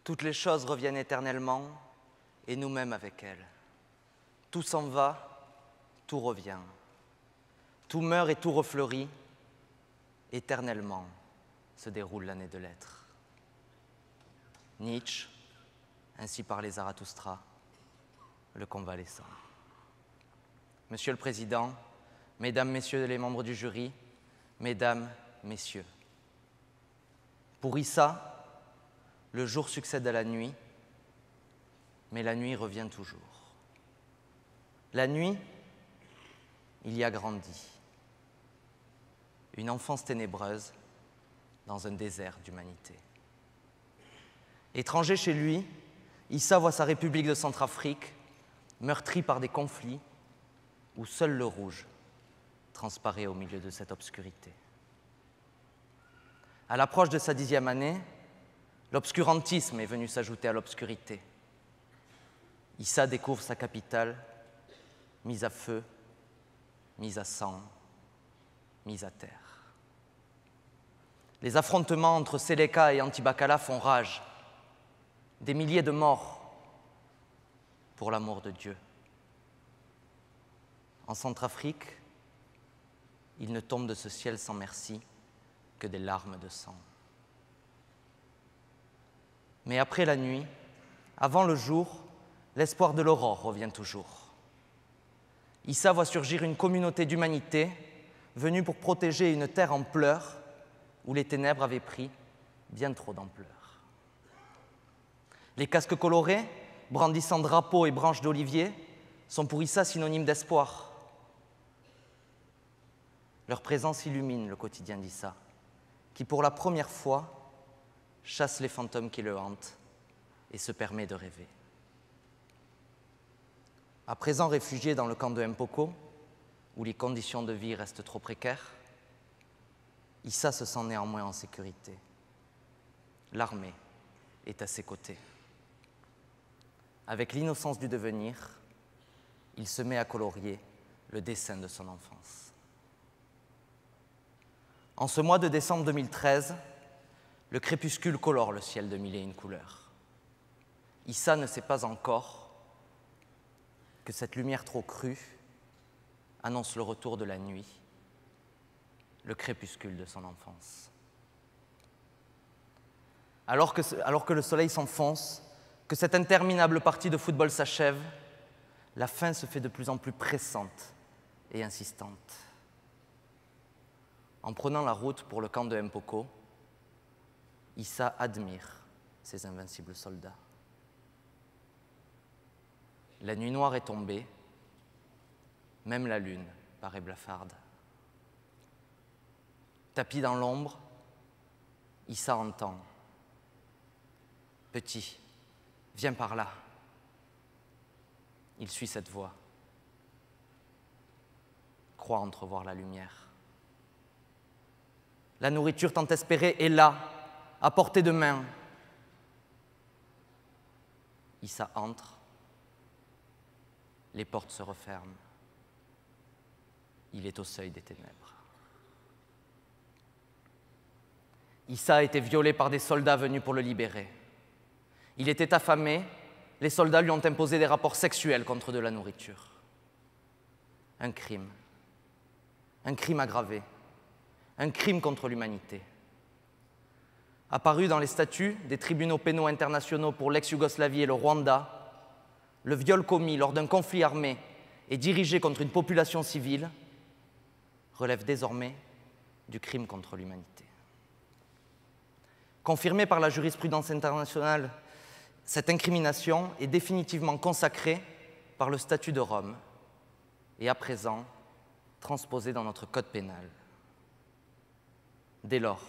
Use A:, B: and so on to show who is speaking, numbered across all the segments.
A: Toutes les choses reviennent éternellement, et nous-mêmes avec elles. Tout s'en va, tout revient. Tout meurt et tout refleurit. Éternellement se déroule l'année de l'être. Nietzsche, ainsi parlait Zarathustra, le convalescent. Monsieur le Président, Mesdames, Messieurs les membres du jury, Mesdames, Messieurs, pour Issa, le jour succède à la nuit, mais la nuit revient toujours. La nuit, il y a grandi. Une enfance ténébreuse dans un désert d'humanité. Étranger chez lui, Issa voit sa République de Centrafrique meurtrie par des conflits où seul le rouge transparaît au milieu de cette obscurité. À l'approche de sa 10e année, l'obscurantisme est venu s'ajouter à l'obscurité. Issa découvre sa capitale mise à feu, mise à sang, mise à terre. Les affrontements entre Séléka et Antibakala font rage. Des milliers de morts pour l'amour de Dieu. En Centrafrique, il ne tombe de ce ciel sans merci que des larmes de sang. Mais après la nuit, avant le jour, l'espoir de l'aurore revient toujours. Issa voit surgir une communauté d'humanité venue pour protéger une terre en pleurs où les ténèbres avaient pris bien trop d'ampleur. Les casques colorés, brandissant drapeaux et branches d'olivier, sont pour Issa synonymes d'espoir. Leur présence illumine le quotidien d'Issa, qui pour la première fois chasse les fantômes qui le hantent et se permet de rêver. À présent réfugié dans le camp de Mpoko, où les conditions de vie restent trop précaires, Issa se sent néanmoins en sécurité. L'armée est à ses côtés. Avec l'innocence du devenir, il se met à colorier le dessin de son enfance. En ce mois de décembre 2013, le crépuscule colore le ciel de mille et une couleurs. Issa ne sait pas encore que cette lumière trop crue annonce le retour de la nuit, le crépuscule de son enfance. Alors que le soleil s'enfonce, que cette interminable partie de football s'achève, la fin se fait de plus en plus pressante et insistante. En prenant la route pour le camp de Mpoko, Issa admire ces invincibles soldats. La nuit noire est tombée, même la lune paraît blafarde. Tapis dans l'ombre, Issa entend « Petit, viens par là ». Il suit cette voix, croit entrevoir la lumière. La nourriture tant espérée est là, à portée de main. Issa entre, les portes se referment. Il est au seuil des ténèbres. Issa a été violé par des soldats venus pour le libérer. Il était affamé, les soldats lui ont imposé des rapports sexuels contre de la nourriture. Un crime aggravé, un crime contre l'humanité. Apparu dans les statuts des tribunaux pénaux internationaux pour l'ex-Yougoslavie et le Rwanda, le viol commis lors d'un conflit armé et dirigé contre une population civile relève désormais du crime contre l'humanité. Confirmée par la jurisprudence internationale, cette incrimination est définitivement consacrée par le statut de Rome et à présent transposée dans notre code pénal. Dès lors,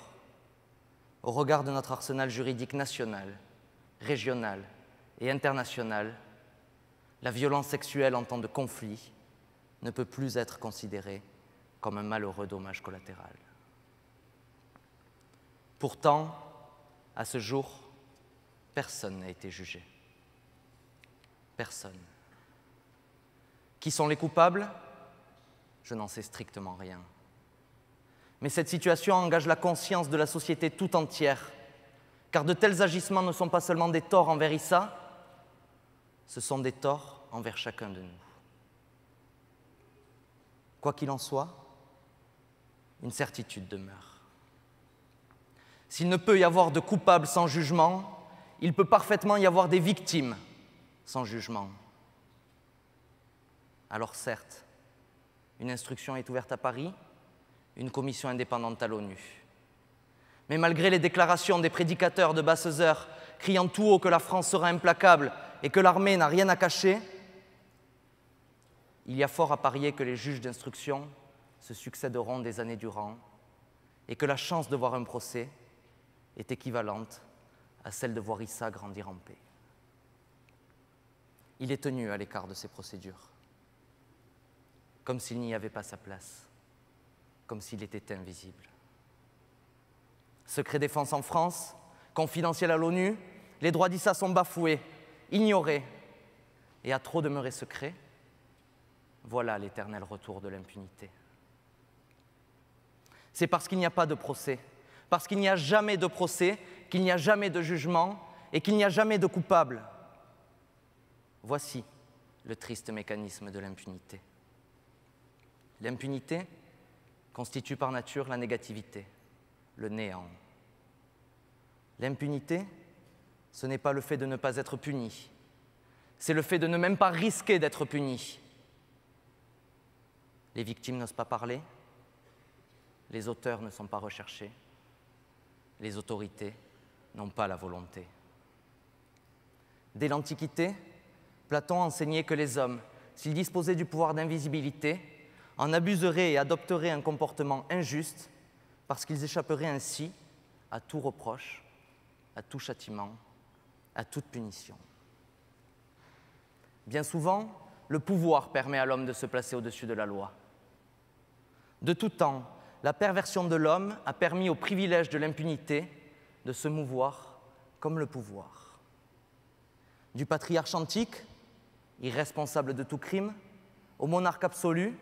A: au regard de notre arsenal juridique national, régional et international, la violence sexuelle en temps de conflit ne peut plus être considérée comme un malheureux dommage collatéral. Pourtant, à ce jour, personne n'a été jugé. Personne. Qui sont les coupables? Je n'en sais strictement rien. Mais cette situation engage la conscience de la société tout entière, car de tels agissements ne sont pas seulement des torts envers Issa, ce sont des torts envers chacun de nous. Quoi qu'il en soit, une certitude demeure. S'il ne peut y avoir de coupables sans jugement, il peut parfaitement y avoir des victimes sans jugement. Alors certes, une instruction est ouverte à Paris, une commission indépendante à l'ONU. Mais malgré les déclarations des prédicateurs de basses heures criant tout haut que la France sera implacable et que l'armée n'a rien à cacher, il y a fort à parier que les juges d'instruction se succéderont des années durant et que la chance de voir un procès est équivalente à celle de voir Issa grandir en paix. Il est tenu à l'écart de ces procédures, comme s'il n'y avait pas sa place, comme s'il était invisible. Secret défense en France, confidentiel à l'ONU, les droits d'Issa sont bafoués, ignorés, et à trop demeurer secrets, voilà l'éternel retour de l'impunité. C'est parce qu'il n'y a pas de procès, parce qu'il n'y a jamais de procès, qu'il n'y a jamais de jugement et qu'il n'y a jamais de coupable. Voici le triste mécanisme de l'impunité. L'impunité constitue par nature la négativité, le néant. L'impunité, ce n'est pas le fait de ne pas être puni, c'est le fait de ne même pas risquer d'être puni. Les victimes n'osent pas parler, les auteurs ne sont pas recherchés, les autorités n'ont pas la volonté. Dès l'Antiquité, Platon enseignait que les hommes, s'ils disposaient du pouvoir d'invisibilité, en abuseraient et adopteraient un comportement injuste parce qu'ils échapperaient ainsi à tout reproche, à tout châtiment, à toute punition. Bien souvent, le pouvoir permet à l'homme de se placer au-dessus de la loi. De tout temps, la perversion de l'homme a permis au privilège de l'impunité de se mouvoir comme le pouvoir. Du patriarche antique, irresponsable de tout crime, au monarque absolu,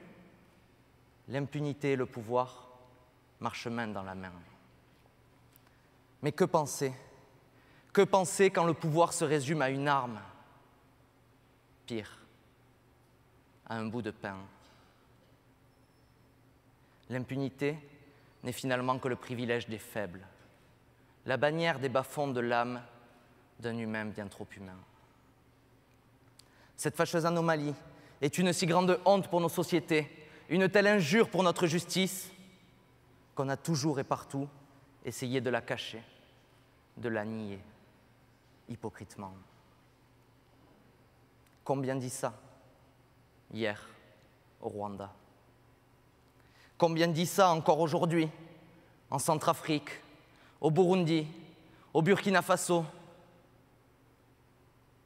A: l'impunité et le pouvoir marchent main dans la main. Mais que penser? Que penser quand le pouvoir se résume à une arme? Pire, à un bout de pain. L'impunité n'est finalement que le privilège des faibles, la bannière des bas-fonds de l'âme d'un humain bien trop humain. Cette fâcheuse anomalie est une si grande honte pour nos sociétés, une telle injure pour notre justice, qu'on a toujours et partout essayé de la cacher, de la nier, hypocritement. Combien dit ça hier au Rwanda? Combien dit ça encore aujourd'hui en Centrafrique, au Burundi, au Burkina Faso?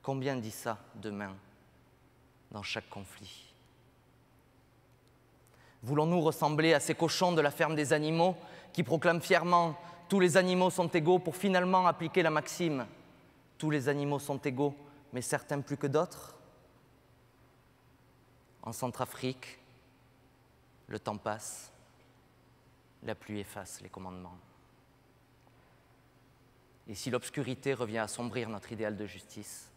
A: Combien dit ça demain dans chaque conflit? Voulons-nous ressembler à ces cochons de la ferme des animaux qui proclament fièrement « tous les animaux sont égaux » pour finalement appliquer la maxime « tous les animaux sont égaux, mais certains plus que d'autres » ? En Centrafrique, le temps passe, la pluie efface les commandements. Et si l'obscurité revient assombrir notre idéal de justice,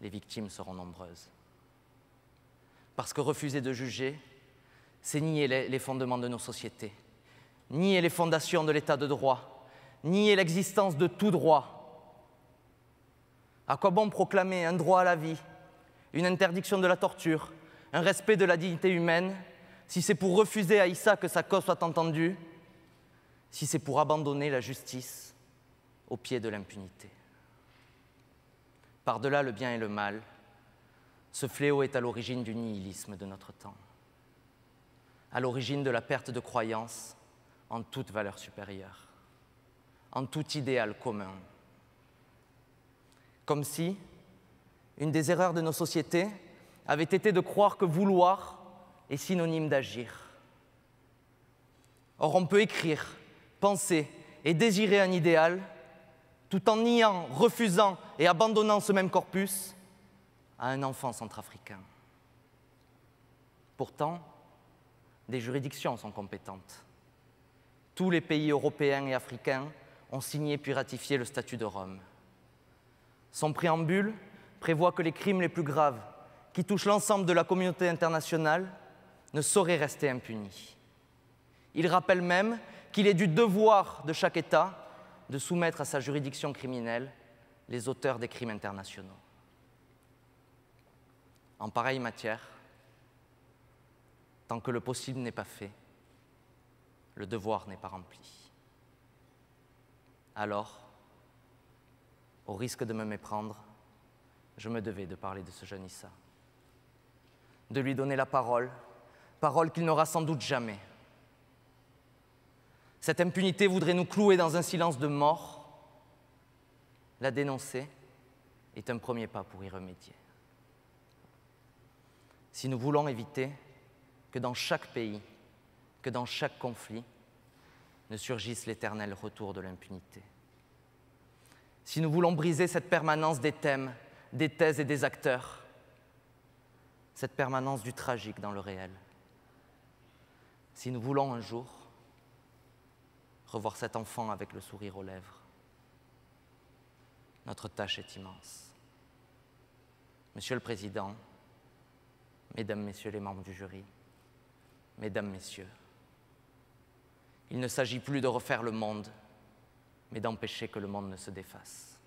A: les victimes seront nombreuses. Parce que refuser de juger, c'est nier les fondements de nos sociétés, nier les fondations de l'état de droit, nier l'existence de tout droit. À quoi bon proclamer un droit à la vie, une interdiction de la torture, un respect de la dignité humaine, si c'est pour refuser à Issa que sa cause soit entendue, si c'est pour abandonner la justice au pied de l'impunité? Par-delà le bien et le mal, ce fléau est à l'origine du nihilisme de notre temps, à l'origine de la perte de croyance en toute valeur supérieure, en tout idéal commun. Comme si une des erreurs de nos sociétés avait été de croire que vouloir est synonyme d'agir. Or, on peut écrire, penser et désirer un idéal tout en niant, refusant et abandonnant ce même corpus à un enfant centrafricain. Pourtant, des juridictions sont compétentes. Tous les pays européens et africains ont signé puis ratifié le statut de Rome. Son préambule prévoit que les crimes les plus graves qui touchent l'ensemble de la communauté internationale ne sauraient rester impunis. Il rappelle même qu'il est du devoir de chaque État de soumettre à sa juridiction criminelle les auteurs des crimes internationaux. En pareille matière, tant que le possible n'est pas fait, le devoir n'est pas rempli. Alors, au risque de me méprendre, je me devais de parler de ce jeune Issa, de lui donner la parole, parole qu'il n'aura sans doute jamais. Cette impunité voudrait nous clouer dans un silence de mort. La dénoncer est un premier pas pour y remédier. Si nous voulons éviter que dans chaque pays, que dans chaque conflit, ne surgisse l'éternel retour de l'impunité. Si nous voulons briser cette permanence des thèmes, des thèses et des acteurs, cette permanence du tragique dans le réel, si nous voulons un jour revoir cet enfant avec le sourire aux lèvres, notre tâche est immense. Monsieur le Président, Mesdames, Messieurs les membres du jury, Mesdames, Messieurs, il ne s'agit plus de refaire le monde, mais d'empêcher que le monde ne se défasse.